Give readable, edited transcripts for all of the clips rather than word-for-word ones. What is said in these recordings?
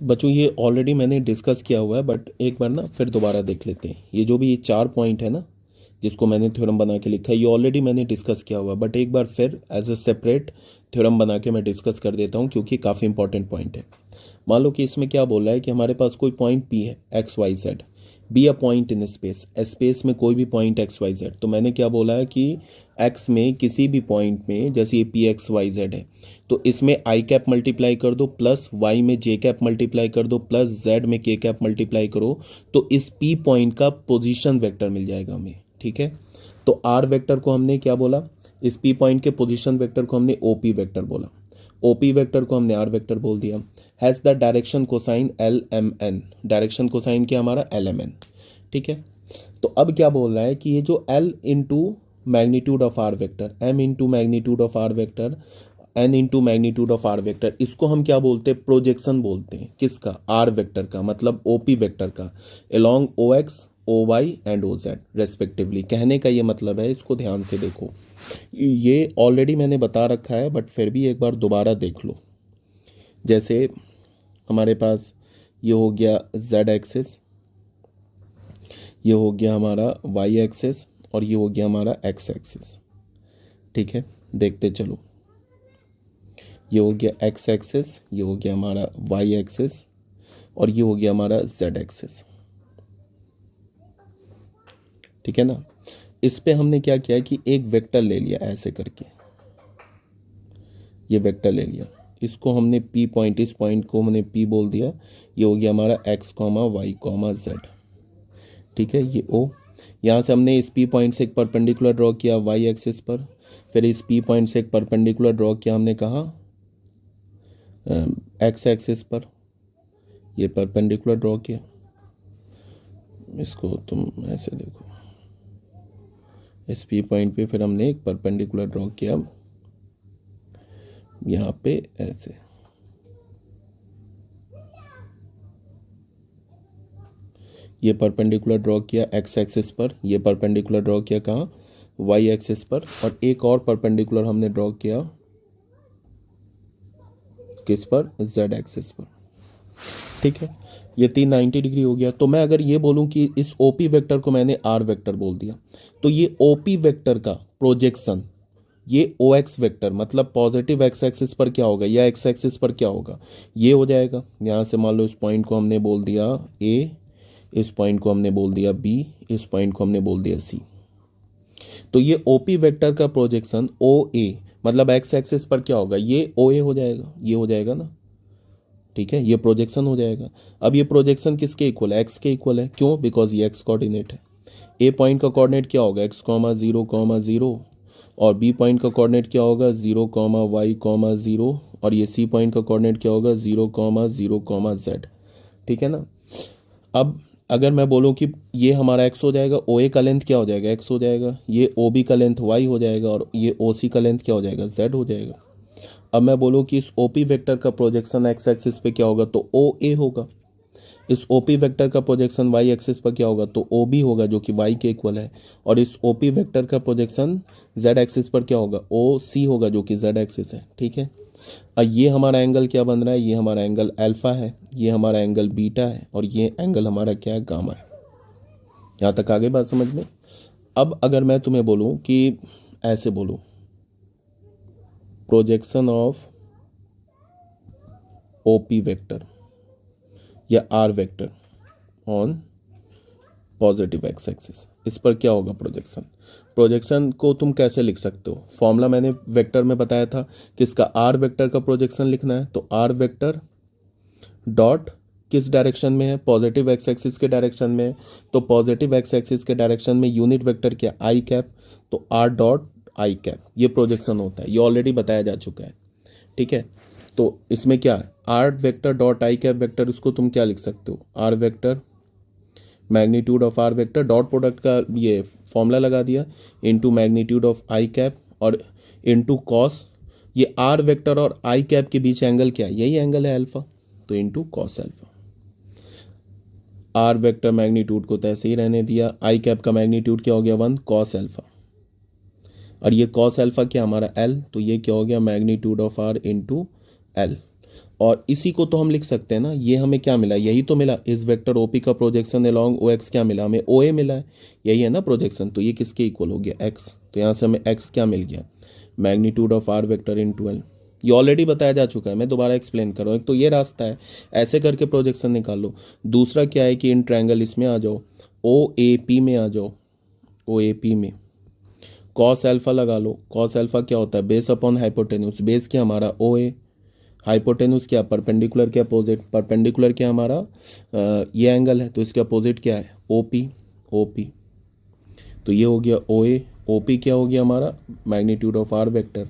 बच्चों ये ऑलरेडी मैंने डिस्कस किया हुआ है, बट एक बार ना फिर दोबारा देख लेते हैं। ये जो भी ये 4 पॉइंट है ना जिसको मैंने थ्योरम बना के लिखा है, ये ऑलरेडी मैंने डिस्कस किया हुआ है, बट एक बार फिर एज अ सेपरेट थ्योरम बना के मैं डिस्कस कर देता हूँ क्योंकि काफ़ी इंपॉर्टेंट पॉइंट है। मान लो कि इसमें क्या बोल रहा है कि हमारे पास कोई पॉइंट पी है x y z, be a point in space, space में कोई भी पॉइंट एक्स वाई जेड। तो मैंने क्या बोला है कि एक्स में किसी भी पॉइंट में, जैसे ये पी एक्स वाई जेड है, तो इसमें आई कैप मल्टीप्लाई कर दो, प्लस वाई में जे कैप मल्टीप्लाई कर दो, प्लस जेड में के कैप मल्टीप्लाई करो, तो इस पी पॉइंट का पोजीशन वेक्टर मिल जाएगा हमें। ठीक है, तो आर वेक्टर को हमने क्या बोला, इस पी पॉइंट के पोजीशन वेक्टर को हमने ओपी वेक्टर बोला, ओपी वेक्टर को हमने आर वेक्टर बोल दिया। Has the direction cosine l m n, direction cosine क्या हमारा एल एम एन। ठीक है, तो अब क्या बोल रहा है कि ये जो l into magnitude of r vector, m into magnitude of r vector, n into magnitude of r vector, इसको हम क्या बोलते हैं, प्रोजेक्शन बोलते हैं। किसका, आर वेक्टर का, मतलब ओपी वेक्टर का, along O x O y and O z respectively. कहने का ये मतलब है, इसको ध्यान से देखो, ये ऑलरेडी मैंने बता रखा है बट फिर भी एक बार दोबारा देख लो। जैसे हमारे पास ये हो गया जेड एक्सिस, ये हो गया हमारा वाई एक्सिस, और ये हो गया हमारा एक्स एक्सिस। ठीक है, देखते चलो, ये हो गया एक्स एक्सिस, ये हो गया हमारा वाई एक्सिस, और ये हो गया हमारा जेड एक्सिस। ठीक है ना, इस पे हमने क्या किया कि एक वेक्टर ले लिया ऐसे करके, ये वेक्टर ले लिया, इसको हमने पी पॉइंट, इस पॉइंट को हमने पी बोल दिया, ये हो गया हमारा x comma y comma z. ठीक है, ये ओ, यहाँ से हमने इस पी पॉइंट से एक परपेंडिकुलर ड्रॉ किया वाई एक्सिस पर, फिर इस पी पॉइंट से एक परपेंडिकुलर ड्रॉ किया हमने कहा एक्स एक्सिस पर, ये परपेंडिकुलर ड्रॉ किया, इसको तुम ऐसे देखो, इस पी पॉइंट पे फिर हमने एक परपेंडिकुलर ड्रॉ किया यहाँ पे ऐसे, ये परपेंडिकुलर ड्रॉ किया एक्स एक्सिस पर, ये परपेंडिकुलर ड्रॉ किया कहाँ, वाई एक्सिस पर, और एक और परपेंडिकुलर हमने ड्रॉ किया किस पर, जेड एक्सिस पर। ठीक है, ये 390 डिग्री हो गया। तो मैं अगर ये बोलूं कि इस ओपी वेक्टर को मैंने आर वेक्टर बोल दिया, तो ये ओपी वेक्टर का प्रोजेक्शन, ये ओ एक्स वेक्टर मतलब पॉजिटिव एक्स एक्सिस पर क्या होगा, या एक्स एक्सिस पर क्या होगा, ये हो जाएगा। यहाँ से मान लो इस पॉइंट को हमने बोल दिया ए, इस पॉइंट को हमने बोल दिया बी, इस पॉइंट को हमने बोल दिया सी। तो ये ओपी वेक्टर का प्रोजेक्शन ओ ए मतलब एक्स एक्सिस पर क्या होगा, ये ओ ए हो जाएगा, ये हो जाएगा ना। ठीक है, ये प्रोजेक्शन हो जाएगा। अब ये प्रोजेक्शन किसके इक्वल है, एक्स के इक्वल है, क्यों, बिकॉज ये एक्स कोऑर्डिनेट है। ए पॉइंट का कोऑर्डिनेट क्या होगा, एक्स कॉमा जीरो, और बी पॉइंट का कोऑर्डिनेट क्या होगा, 0,y,0, और ये सी पॉइंट का कोऑर्डिनेट क्या होगा, 0,0,z। ठीक है ना। अब अगर मैं बोलूँ कि ये हमारा एक्स हो जाएगा, ओ ए का लेंथ क्या हो जाएगा, एक्स हो जाएगा, ये ओ बी का लेंथ वाई हो जाएगा, और ये ओ सी का लेंथ क्या हो जाएगा, जेड हो जाएगा। अब मैं बोलूँ कि इस ओ पी वेक्टर का प्रोजेक्शन एक्स एक्सिस पे क्या होगा, तो ओ ए होगा। इस ओ पी वेक्टर का प्रोजेक्शन वाई एक्सिस पर क्या होगा, तो ओ बी होगा, जो कि वाई के इक्वल है। और इस ओ पी वेक्टर का प्रोजेक्शन जेड एक्सिस पर क्या होगा, ओ सी होगा, जो कि जेड एक्सिस है। ठीक है, और ये हमारा एंगल क्या बन रहा है, ये हमारा एंगल अल्फा है, ये हमारा एंगल बीटा है, और ये एंगल हमारा क्या है, गामा है। यहाँ तक आगे बात समझ में। अब अगर मैं तुम्हें बोलूँ कि ऐसे बोलूँ, projection of O P vector या R vector on positive X axis, इस पर क्या होगा प्रोजेक्शन। प्रोजेक्शन को तुम कैसे लिख सकते हो, फॉर्मूला मैंने वेक्टर में बताया था कि इसका आर वेक्टर का प्रोजेक्शन लिखना है, तो आर वेक्टर डॉट किस डायरेक्शन में है, पॉजिटिव एक्स एक्सिस के डायरेक्शन में है, तो पॉजिटिव एक्स एक्सिस के डायरेक्शन में यूनिट वेक्टर क्या, आई कैप, तो आर डॉट आई कैप, ये प्रोजेक्शन होता है, ये ऑलरेडी बताया जा चुका है। ठीक है, तो इसमें क्या है, r vector dot i cap vector, इसको तुम क्या लिख सकते हो, r vector magnitude of r vector, dot product का ये फॉर्मूला लगा दिया, into magnitude of i cap और इनटू कॉस, ये आर वेक्टर और आई कैप के बीच एंगल क्या है, यही एंगल है अल्फा, तो into cos alpha. R vector magnitude को तो ऐसे ही रहने दिया, आई कैप का मैग्नीट्यूड क्या हो गया 1 कॉस अल्फा, और ये कॉस अल्फा क्या हमारा एल, तो ये क्या हो गया magnitude of r into l. और इसी को तो हम लिख सकते हैं ना, ये हमें क्या मिला, यही तो मिला, इस वेक्टर ओपी का प्रोजेक्शन अलोंग ओ एक्स क्या मिला हमें, ओ ए मिला है, यही है ना प्रोजेक्शन। तो ये किसके इक्वल हो गया, एक्स। तो यहाँ से हमें एक्स क्या मिल गया, मैग्नीट्यूड ऑफ आर वेक्टर इन 12। ये ऑलरेडी बताया जा चुका है, मैं दोबारा एक्सप्लेन कर रहा हूँ। एक तो ये रास्ता है, ऐसे करके प्रोजेक्शन निकालो। दूसरा क्या है कि इन ट्रायंगल इसमें आ जाओ, ओ ए पी में आ जाओ, ओ ए पी में कॉस अल्फा लगा लो। कॉस अल्फा क्या होता है, बेस अपॉन हाइपोटेन्यूज। बेस क्या हमारा ओ ए, हाइपोटेन्यूज क्या, परपेंडिकुलर के अपोजिट। परपेंडिकुलर क्या हमारा ये एंगल है, तो इसके अपोजिट क्या है, ओ पी, ओ पी। तो ये हो गया ओ ए, ओ पी क्या हो गया हमारा, मैग्नीट्यूड ऑफ आर वेक्टर।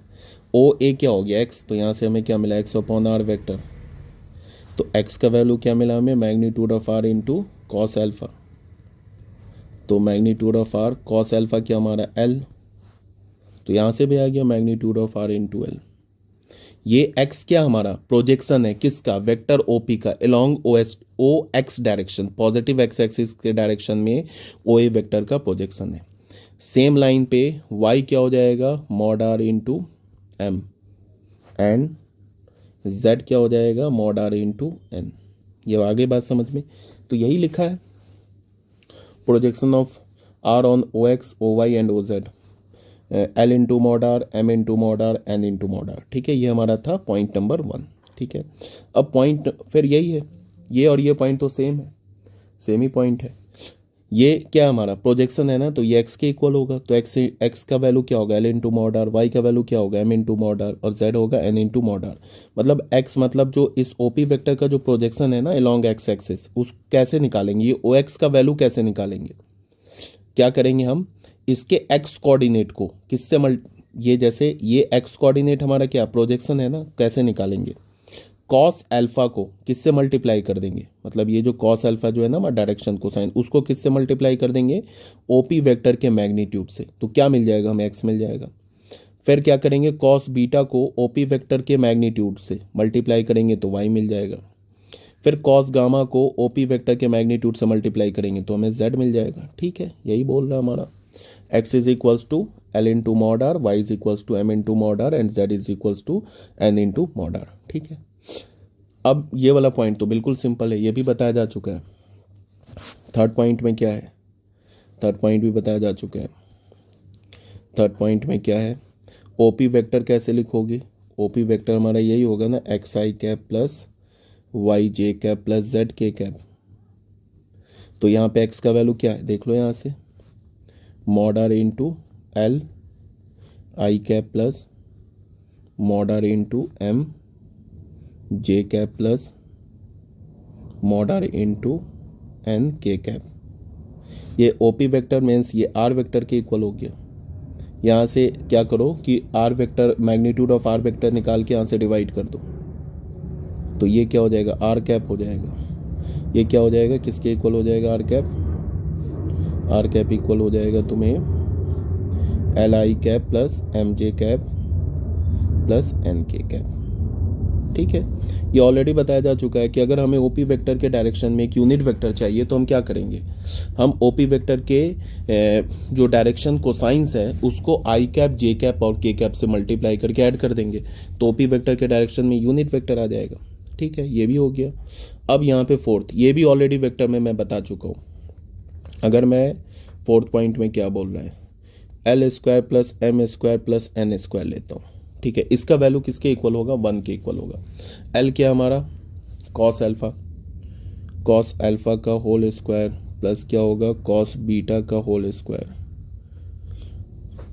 ओ ए क्या हो गया, एक्स। तो यहाँ से हमें क्या मिला, एक्स अपॉन आर वेक्टर। तो एक्स का वैल्यू क्या मिला हमें, magnitude of R into cos alpha. तो magnitude of R cos alpha क्या हमारा एल। तो यहाँ से भी आ गया magnitude of R into L. ये x क्या हमारा प्रोजेक्शन है, किसका, वेक्टर OP का along O X direction, positive X axis के डायरेक्शन में OA वेक्टर का प्रोजेक्शन है। सेम लाइन पे y क्या हो जाएगा, mod r into m, and z क्या हो जाएगा, मॉड r इंटू एन। ये आगे बात समझ में। तो यही लिखा है, projection of r on OX OY and OZ, l into mod r, m into mod r, n into mod r. ठीक है, ये हमारा था पॉइंट नंबर 1। ठीक है, अब पॉइंट फिर यही है, ये और ये पॉइंट तो सेम है, सेम ही पॉइंट है। ये क्या हमारा प्रोजेक्शन है ना, तो ये एक्स के इक्वल होगा। तो एक्स का वैल्यू क्या होगा, l into mod r. Y का वैल्यू क्या होगा, एम इंटू मॉड आर। और जेड होगा एन इंटू मॉड आर। मतलब एक्स मतलब जो इस ओपी वेक्टर का जो प्रोजेक्शन है ना अलॉन्ग एक्स एक्सिस, उस कैसे निकालेंगे, ये ओ एक्स का वैल्यू कैसे निकालेंगे, क्या करेंगे हम, इसके एक्स कोऑर्डिनेट को किससे ये जैसे ये एक्स कोऑर्डिनेट हमारा क्या प्रोजेक्शन है ना, कैसे निकालेंगे, कॉस अल्फा को किससे मल्टीप्लाई कर देंगे। मतलब ये जो कॉस अल्फा जो है ना हमारा डायरेक्शन कोसाइन, उसको किससे मल्टीप्लाई कर देंगे, ओपी वेक्टर के मैग्नीट्यूड से। तो क्या मिल जाएगा हमें, एक्स मिल जाएगा। फिर क्या करेंगे, कॉस बीटा को ओपी वेक्टर के मैग्नीट्यूड से मल्टीप्लाई करेंगे तो वाई मिल जाएगा। फिर कॉस गामा को ओपी वेक्टर के मैग्नीट्यूड से मल्टीप्लाई करेंगे तो हमें जेड मिल जाएगा। ठीक है, यही बोल रहा है हमारा, x is equals to l into mod r, y is equals to m into mod r, and z is equals to n into mod r. ठीक है, अब ये वाला पॉइंट तो बिल्कुल सिंपल है, ये भी बताया जा चुका है। थर्ड पॉइंट में क्या है, थर्ड पॉइंट भी बताया जा चुका है। थर्ड पॉइंट में क्या है, ओपी वेक्टर कैसे लिखोगे, ओपी वेक्टर हमारा यही होगा ना, एक्स आई कैप प्लस वाई जे कैप प्लस जेड के कैप। तो यहाँ पे एक्स का वैल्यू क्या है, देख लो यहाँ से, mod r into l i cap plus mod r into m j cap plus mod r into n k cap. ये ओपी वेक्टर मीन्स ये आर वेक्टर के इक्वल हो गया। यहाँ से क्या करो कि r vector magnitude of r vector निकाल के यहाँ से डिवाइड कर दो, तो ये क्या हो जाएगा, आर कैप हो जाएगा। ये क्या हो जाएगा, किसके इक्वल हो जाएगा, r cap. R cap equal हो जाएगा तुम्हें l i cap plus m j cap plus n k cap. ठीक है, ये ऑलरेडी बताया जा चुका है कि अगर हमें ओपी वेक्टर के डायरेक्शन में एक यूनिट वेक्टर चाहिए तो हम क्या करेंगे, हम ओपी वेक्टर के जो डायरेक्शन कोसाइंस है उसको आई कैप जे कैप और के कैप से मल्टीप्लाई करके ऐड कर देंगे, तो ओपी वेक्टर के डायरेक्शन में यूनिट वेक्टर आ जाएगा। ठीक है, ये भी हो गया। अब यहाँ पे फोर्थ, ये भी ऑलरेडी वेक्टर में मैं बता चुका हूँ। अगर मैं फोर्थ पॉइंट में क्या बोल रहा है, l square plus m square plus n square लेता हूँ। ठीक है, इसका वैल्यू किसके इक्वल होगा, 1 के इक्वल होगा। एल क्या हमारा, कॉस अल्फा, कॉस अल्फा का होल स्क्वायर प्लस क्या होगा, कॉस बीटा का whole square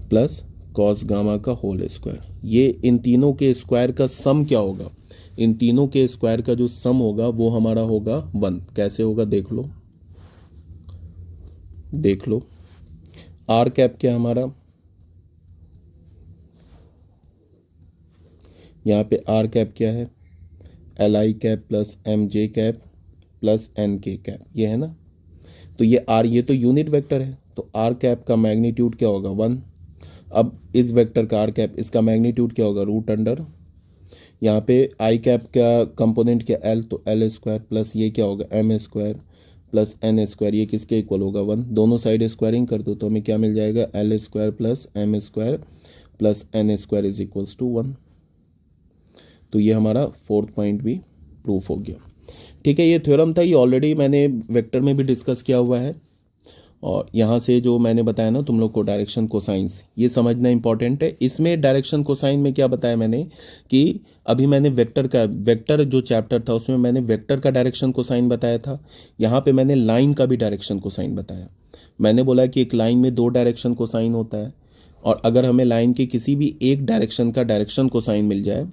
plus cos gamma का होल स्क्वायर। ये इन तीनों के स्क्वायर का सम क्या होगा, इन तीनों के स्क्वायर का जो सम होगा वो हमारा होगा 1। कैसे होगा देख लो, देख लो। आर कैप क्या हमारा, यहाँ पे आर कैप क्या है, l i cap plus m j cap plus n k cap, ये है ना। तो ये आर, ये तो यूनिट वेक्टर है, तो आर कैप का मैग्नीट्यूड क्या होगा, 1। अब इस वेक्टर का आर कैप, इसका मैग्नीट्यूड क्या होगा, रूट अंडर, यहाँ पे आई कैप का कंपोनेंट क्या एल, तो एल स्क्वायर प्लस ये क्या होगा, m square plus n square, ये किसके इक्वल होगा, 1। दोनों साइड स्क्वायरिंग कर दो तो हमें क्या मिल जाएगा, l square plus m square plus n square is equals to 1। तो ये हमारा फोर्थ पॉइंट भी प्रूफ हो गया। ठीक है, ये थ्योरम था, ये ऑलरेडी मैंने वेक्टर में भी डिस्कस किया हुआ है। और यहाँ से जो मैंने बताया ना तुम लोग को डायरेक्शन कोसाइंस, ये समझना इंपॉर्टेंट है। इसमें डायरेक्शन कोसाइन में क्या बताया मैंने कि अभी मैंने वेक्टर जो चैप्टर था उसमें मैंने वेक्टर का डायरेक्शन कोसाइन बताया था। यहाँ पे मैंने लाइन का भी डायरेक्शन कोसाइन बताया। मैंने बोला कि एक लाइन में 2 डायरेक्शन कोसाइन होता है, और अगर हमें लाइन के किसी भी एक डायरेक्शन का डायरेक्शन कोसाइन मिल जाए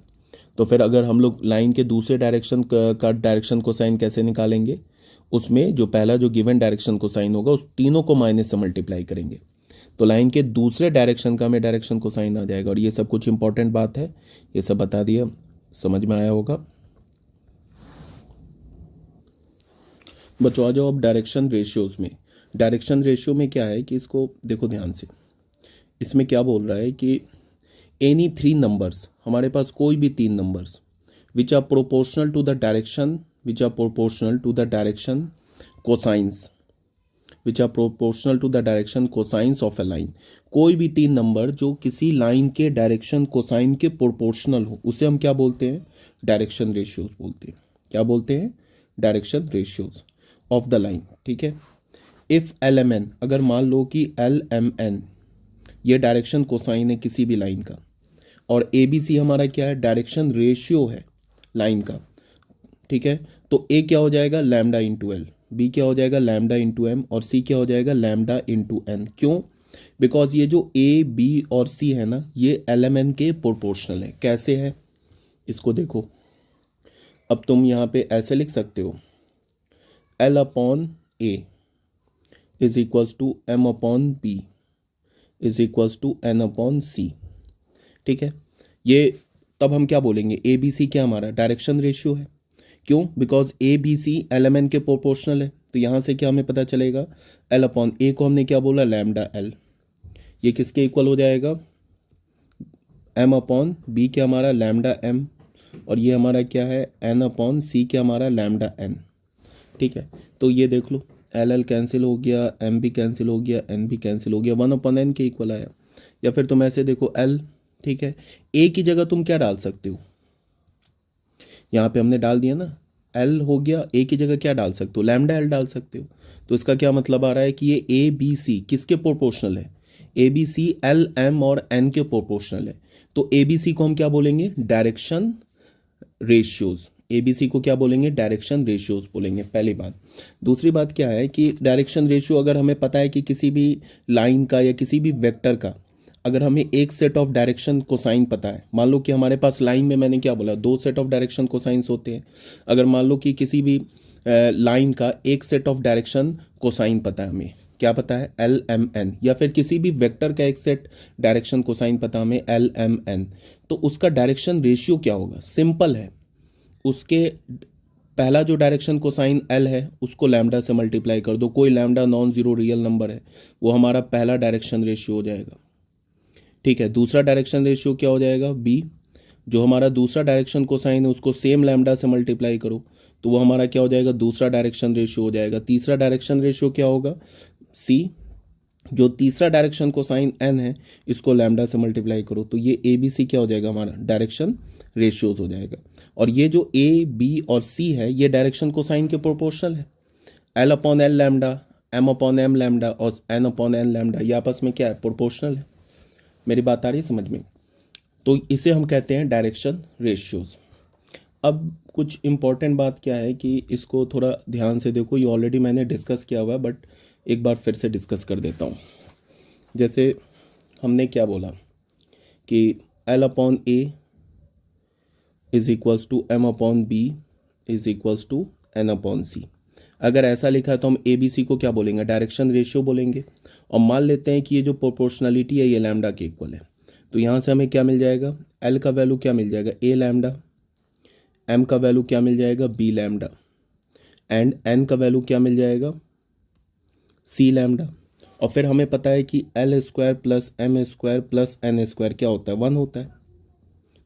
तो फिर अगर हम लोग लाइन के दूसरे डायरेक्शन का डायरेक्शन कोसाइन कैसे निकालेंगे, उसमें जो पहला जो गिवन डायरेक्शन कोसाइन होगा उस तीनों को माइनस से मल्टीप्लाई करेंगे, तो लाइन के दूसरे डायरेक्शन का हमें डायरेक्शन कोसाइन आ जाएगा। और ये सब कुछ इंपॉर्टेंट बात है, ये सब बता दिया, समझ में आया होगा। बच्चों आ जाओ अब डायरेक्शन रेशियोज में। डायरेक्शन रेशियो में क्या है कि इसको देखो ध्यान से, इसमें क्या बोल रहा है कि एनी 3 नंबर्स, हमारे पास कोई भी 3 numbers which are proportional to the direction cosines, which are proportional to the direction cosines of a line. कोई भी 3 नंबर जो किसी लाइन के डायरेक्शन कोसाइन के प्रोपोर्शनल हो, उसे हम क्या बोलते हैं, डायरेक्शन रेशियोज बोलते हैं। क्या बोलते हैं, direction ratios of the line. ठीक है, इफ एल एम एन, अगर मान लो कि एल एम एन ये डायरेक्शन कोसाइन है किसी भी लाइन का, और ए बी सी हमारा क्या है, डायरेक्शन रेशियो है लाइन का। ठीक है, तो ए क्या हो जाएगा, लैम्डा इंटू एल, बी क्या हो जाएगा, लैम्डा इंटू एम, और सी क्या हो जाएगा, लैम्डा इंटू एन। क्यों, बिकॉज ये जो ए बी और सी है ना, ये एल एम एन के प्रोपोर्शनल है। कैसे है, इसको देखो, अब तुम यहाँ पे ऐसे लिख सकते हो, L upon A is equals to M upon B is equals to N upon C. ठीक है, ये तब हम क्या बोलेंगे, ए बी सी क्या हमारा डायरेक्शन रेशियो है। क्यों, because a b c l m n के प्रोपोर्शनल है। तो यहाँ से क्या हमें पता चलेगा, एल अपॉन ए को हमने क्या बोला, लैम्डा एल, ये किसके इक्वल हो जाएगा, एम अपॉन बी क्या हमारा, लैम्डा एम, और ये हमारा क्या है, एन अपॉन सी क्या हमारा, लैम्डा एन। ठीक है, तो ये देख लो, एल एल कैंसिल हो गया, एम भी कैंसिल हो गया, एन भी कैंसिल हो गया, 1 अपॉन एन के इक्वल आया। या फिर तुम ऐसे देखो एल, ठीक है, ए की जगह तुम क्या डाल सकते हो, यहाँ पे हमने डाल दिया ना, एल हो गया, ए की जगह क्या डाल सकते हो, लैम्डा एल डाल सकते हो। तो इसका क्या मतलब आ रहा है कि ये ए बी सी किसके प्रोपोर्शनल है, a b c l m और एन के प्रोपोर्शनल है। तो ए बी सी को हम क्या बोलेंगे, direction ratios. A b c को क्या बोलेंगे, डायरेक्शन रेशियोज बोलेंगे, पहली बात। दूसरी बात क्या है कि डायरेक्शन रेशियो अगर हमें पता है कि किसी भी लाइन का या किसी भी वेक्टर का अगर हमें एक सेट ऑफ डायरेक्शन कोसाइन पता है, मान लो कि हमारे पास लाइन में मैंने क्या बोला, 2 सेट ऑफ डायरेक्शन कोसाइंस होते हैं। अगर मान लो कि किसी भी लाइन का एक सेट ऑफ डायरेक्शन कोसाइन पता है, हमें क्या पता है, एल एम एन, या फिर किसी भी वेक्टर का एक सेट डायरेक्शन कोसाइन पता हमें, एल एम एन, तो उसका डायरेक्शन रेशियो क्या होगा, सिंपल है, उसके पहला जो डायरेक्शन कोसाइन एल है उसको लैम्डा से मल्टीप्लाई कर दो, कोई lambda non zero real number है, वो हमारा पहला डायरेक्शन रेशियो हो जाएगा। ठीक है, दूसरा डायरेक्शन रेशियो क्या हो जाएगा, बी, जो हमारा दूसरा डायरेक्शन कोसाइन है उसको सेम लैम्डा से मल्टीप्लाई करो, तो वो हमारा क्या हो जाएगा, दूसरा डायरेक्शन रेशियो हो जाएगा। तीसरा डायरेक्शन रेशियो क्या होगा, सी, जो तीसरा डायरेक्शन कोसाइन एन है इसको लैम्डा से मल्टीप्लाई करो, तो ये ए बी सी क्या हो जाएगा, हमारा डायरेक्शन रेशियोज हो जाएगा। और ये जो ए बी और सी है ये डायरेक्शन कोसाइन के प्रोपोर्शनल है, l upon l lambda, m upon m lambda और एन अपॉन एन लैम्डा, ये आपस में क्या है, प्रोपोर्शनल है। मेरी बात आ रही है समझ में, तो इसे हम कहते हैं डायरेक्शन रेशियोज। अब कुछ इंपॉर्टेंट बात क्या है कि इसको थोड़ा ध्यान से देखो, ये ऑलरेडी मैंने डिस्कस किया हुआ है बट एक बार फिर से डिस्कस कर देता हूँ। जैसे हमने क्या बोला कि L upon A is equals to M upon B is equals to N upon C. अगर ऐसा लिखा है तो हम ए बी सी को क्या बोलेंगे, डायरेक्शन रेशियो बोलेंगे। और मान लेते हैं कि ये जो प्रोपोर्शनलिटी है ये लैम्डा के इक्वल है, तो यहाँ से हमें क्या मिल जाएगा, एल का वैल्यू क्या मिल जाएगा, ए लैम्डा, एम का वैल्यू क्या मिल जाएगा, बी लैम्डा, एंड एन का वैल्यू क्या मिल जाएगा, सी लैम्डा। और फिर हमें पता है कि l square plus m square plus n square क्या होता है, 1 होता है।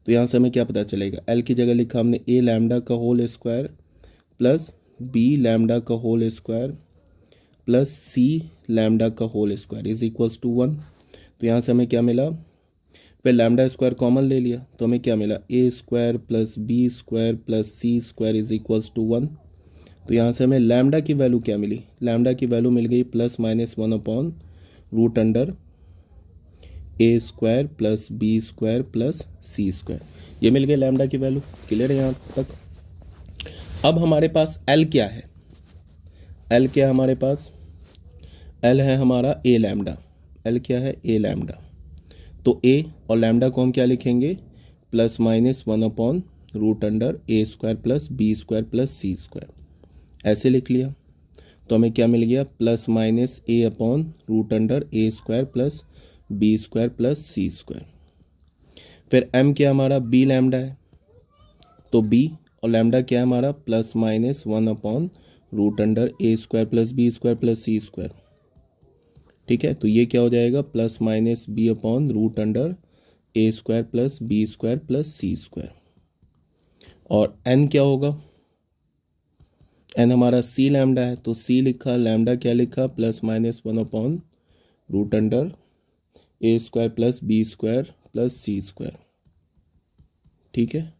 तो यहाँ से हमें क्या पता चलेगा, एल की जगह लिखा हमने ए लैम्डा का whole square plus b lambda का whole square plus c lambda का whole square is equals to 1। तो यहाँ से हमें क्या मिला, फिर लैम्डा स्क्वायर कॉमन ले लिया तो हमें क्या मिला, A square plus B square plus C square is equals to 1। तो यहाँ से हमें लैम्डा की वैल्यू क्या मिली, लैम्डा की वैल्यू मिल गई प्लस माइनस 1/√अंडर ए square plus B square plus सी स्क्वायर, ये मिल गई लैम्डा की वैल्यू। क्लियर है यहाँ तक। अब हमारे पास एल क्या है, एल क्या है हमारे पास, एल है हमारा ए लैम्डा, एल क्या है ए लैम्डा। तो ए और लैम्डा को हम क्या लिखेंगे, प्लस माइनस 1/√अंडर ए square plus B square plus सी स्क्वायर, ऐसे लिख लिया। तो हमें क्या मिल गया, प्लस माइनस a/√अंडर ए square plus B square plus सी स्क्वायर। फिर m क्या हमारा, b लैम्डा है, तो b और लैम्डा क्या है हमारा, प्लस माइनस 1/√अंडर ए square plus B square plus सी स्क्वायर। ठीक है, तो ये क्या हो जाएगा, प्लस माइनस b/√अंडर ए square plus B square plus सी स्क्वायर। और n क्या होगा, n हमारा c लैम्डा है, तो c लिखा, लैम्डा क्या लिखा, प्लस माइनस 1/√अंडर ए square plus B square plus सी स्क्वायर। ठीक है,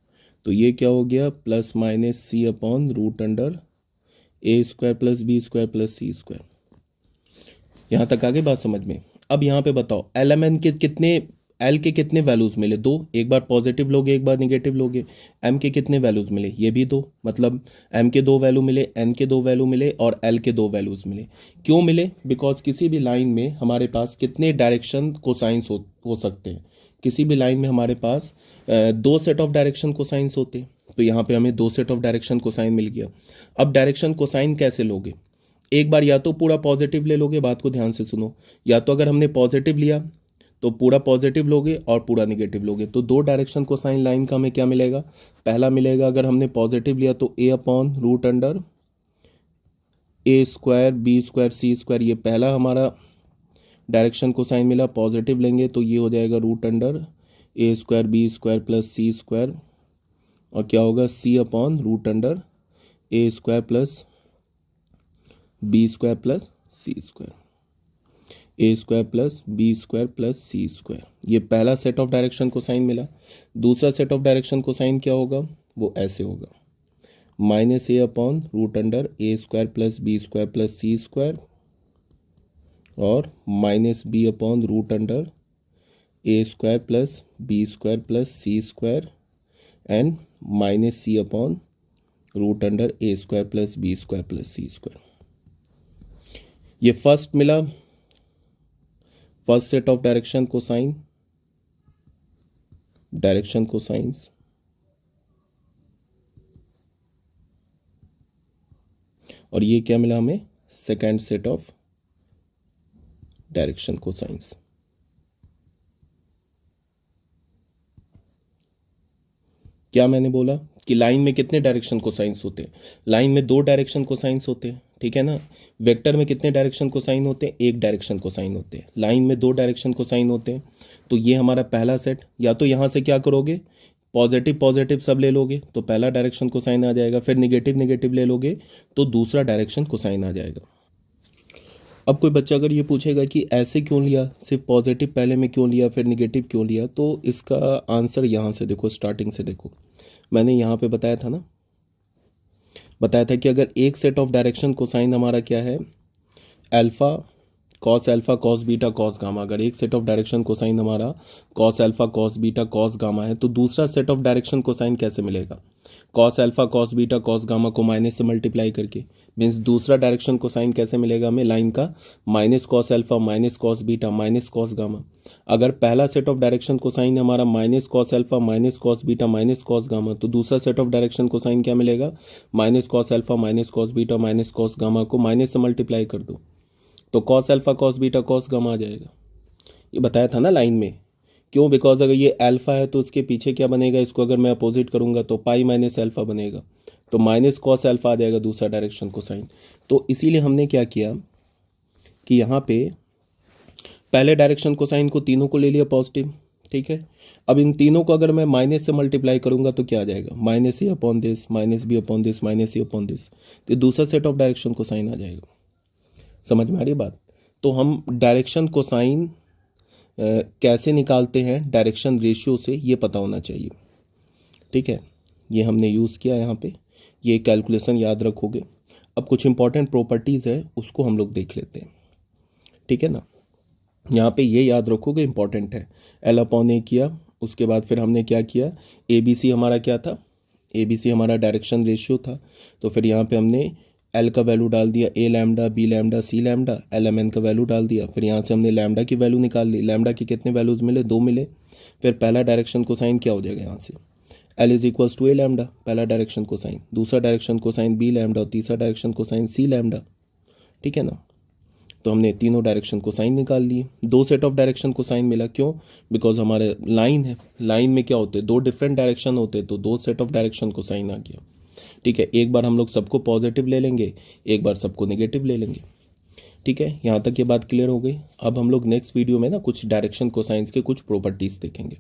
तो ये क्या हो गया, प्लस माइनस c/√अंडर a square plus B square plus C square. यहाँ तक आगे बात समझ में। अब यहाँ पे बताओ एल एम एन के कितने, एल के कितने वैल्यूज मिले, दो, एक बार पॉजिटिव लोगे एक बार निगेटिव लोगे। एम के कितने वैल्यूज मिले, ये भी दो, मतलब एम के दो वैल्यू मिले, एन के दो वैल्यू मिले और एल के दो वैल्यूज मिले। क्यों मिले, बिकॉज किसी भी लाइन में हमारे पास कितने डायरेक्शन कोसाइंस हो सकते हैं, किसी भी लाइन में हमारे पास दो सेट ऑफ डायरेक्शन कोसाइंस होते हैं। तो यहाँ पे हमें दो सेट ऑफ डायरेक्शन कोसाइन मिल गया। अब डायरेक्शन कोसाइन कैसे लोगे, एक बार या तो पूरा पॉजिटिव ले लोगे, बात को ध्यान से सुनो, या तो अगर हमने पॉजिटिव लिया तो पूरा पॉजिटिव लोगे और पूरा निगेटिव लोगे। तो दो डायरेक्शन कोसाइन लाइन का हमें क्या मिलेगा, पहला मिलेगा अगर हमने पॉजिटिव लिया तो a/√अंडर ए स्क्वायर बी स्क्वायर सी स्क्वायर, ये पहला हमारा डायरेक्शन कोसाइन मिला। पॉजिटिव लेंगे तो ये हो जाएगा √अंडर a square b square plus C square, और क्या होगा c/√अंडर a square plus B square plus C square, a square plus B square plus C square. ये पहला सेट ऑफ डायरेक्शन कोसाइन मिला। दूसरा सेट ऑफ डायरेक्शन कोसाइन क्या होगा, वो ऐसे होगा, माइनस a/√अंडर ए square plus B square plus सी स्क्वायर और माइनस b/√अंडर ए square plus B square plus C square and minus c/√अंडर a square plus B square plus C square. ये फर्स्ट मिला, first set of direction cosine, direction cosines. और ये क्या मिला हमें, second set of direction cosines. क्या मैंने बोला कि लाइन में कितने डायरेक्शन कोसाइंस होते हैं, लाइन में दो डायरेक्शन कोसाइंस होते हैं। ठीक है ना, वेक्टर में कितने डायरेक्शन कोसाइन होते हैं, एक डायरेक्शन कोसाइन होते हैं। लाइन में दो डायरेक्शन कोसाइन होते हैं। तो ये हमारा पहला सेट, या तो यहाँ से क्या करोगे, पॉजिटिव पॉजिटिव सब ले लोगे तो पहला डायरेक्शन कोसाइन आ जाएगा, फिर निगेटिव निगेटिव ले लोगे तो दूसरा डायरेक्शन कोसाइन आ जाएगा। अब कोई बच्चा अगर ये पूछेगा कि ऐसे क्यों लिया, सिर्फ पॉजिटिव पहले में क्यों लिया फिर निगेटिव क्यों लिया, तो इसका आंसर यहाँ से देखो, स्टार्टिंग से देखो, मैंने यहाँ पे बताया था ना, बताया था कि अगर एक सेट ऑफ डायरेक्शन कोसाइन हमारा क्या है, alpha cos beta cos gamma, अगर एक सेट ऑफ डायरेक्शन कोसाइन हमारा cos alpha cos beta cos gamma है, तो दूसरा सेट ऑफ डायरेक्शन कोसाइन कैसे मिलेगा, cos alpha cos beta cos gamma को माइनस से मल्टीप्लाई करके। मीन्स दूसरा डायरेक्शन कोसाइन कैसे मिलेगा हमें, लाइन का minus cos alpha minus cos beta minus cos gamma. अगर पहला सेट ऑफ डायरेक्शन कोसाइन हमारा minus cos alpha minus cos beta minus cos gamma, तो दूसरा सेट ऑफ डायरेक्शन कोसाइन क्या मिलेगा, minus cos alpha minus cos beta minus cos gamma को minus से multiply कर दो तो cos alpha cos beta cos gamma आ जाएगा। ये बताया था ना लाइन में, क्यों, बिकॉज अगर ये अल्फा है तो उसके पीछे क्या बनेगा, इसको अगर मैं अपोजिट करूंगा तो पाई माइनस अल्फा बनेगा, तो माइनस कॉस अल्फा आ जाएगा दूसरा डायरेक्शन कोसाइन। तो इसीलिए हमने क्या किया कि यहाँ पे पहले डायरेक्शन कोसाइन को तीनों को ले लिया पॉजिटिव। ठीक है, अब इन तीनों को अगर मैं माइनस से मल्टीप्लाई करूंगा तो क्या आ जाएगा, minus a upon this minus b upon this minus c upon this, तो दूसरा सेट ऑफ डायरेक्शन कोसाइन आ जाएगा। समझ में आ रही बात। तो हम डायरेक्शन कोसाइन कैसे निकालते हैं डायरेक्शन रेशियो से, ये पता होना चाहिए। ठीक है, ये हमने यूज़ किया यहाँ पे, ये कैलकुलेशन याद रखोगे। अब कुछ इंपॉर्टेंट प्रॉपर्टीज़ है उसको हम लोग देख लेते हैं। ठीक है ना, यहाँ पे ये याद रखोगे, इंपॉर्टेंट है। L/A किया, उसके बाद फिर हमने क्या किया, ABC हमारा क्या था, ABC हमारा डायरेक्शन रेशियो था। तो फिर यहाँ पे हमने L का वैल्यू डाल दिया, A lambda, B lambda, C lambda, LMN का वैल्यू डाल दिया। फिर यहाँ से हमने लैम्डा की वैल्यू निकाल ली। लैम्डा के कितने वैल्यूज़ मिले, 2 मिले। फिर पहला डायरेक्शन कोसाइन क्या हो जाएगा यहाँ से, L is equals to A lambda, पहला डायरेक्शन कोसाइन। दूसरा डायरेक्शन कोसाइन B लैम्डा, और तीसरा डायरेक्शन कोसाइन C लैम्डा। ठीक है ना, तो हमने तीनों डायरेक्शन को साइन निकाल लिए। 2 सेट ऑफ डायरेक्शन को साइन मिला, क्यों, बिकॉज हमारे लाइन है, लाइन में क्या होते हैं, 2 डिफरेंट डायरेक्शन होते हैं, तो 2 सेट ऑफ डायरेक्शन को साइन आ गया। ठीक है, एक बार हम लोग सबको पॉजिटिव ले लेंगे, एक बार सबको नेगेटिव ले लेंगे। ठीक है, यहाँ तक ये बात क्लियर हो गई। अब हम लोग नेक्स्ट वीडियो में ना कुछ डायरेक्शन कोसाइंस के कुछ प्रॉपर्टीज़ देखेंगे।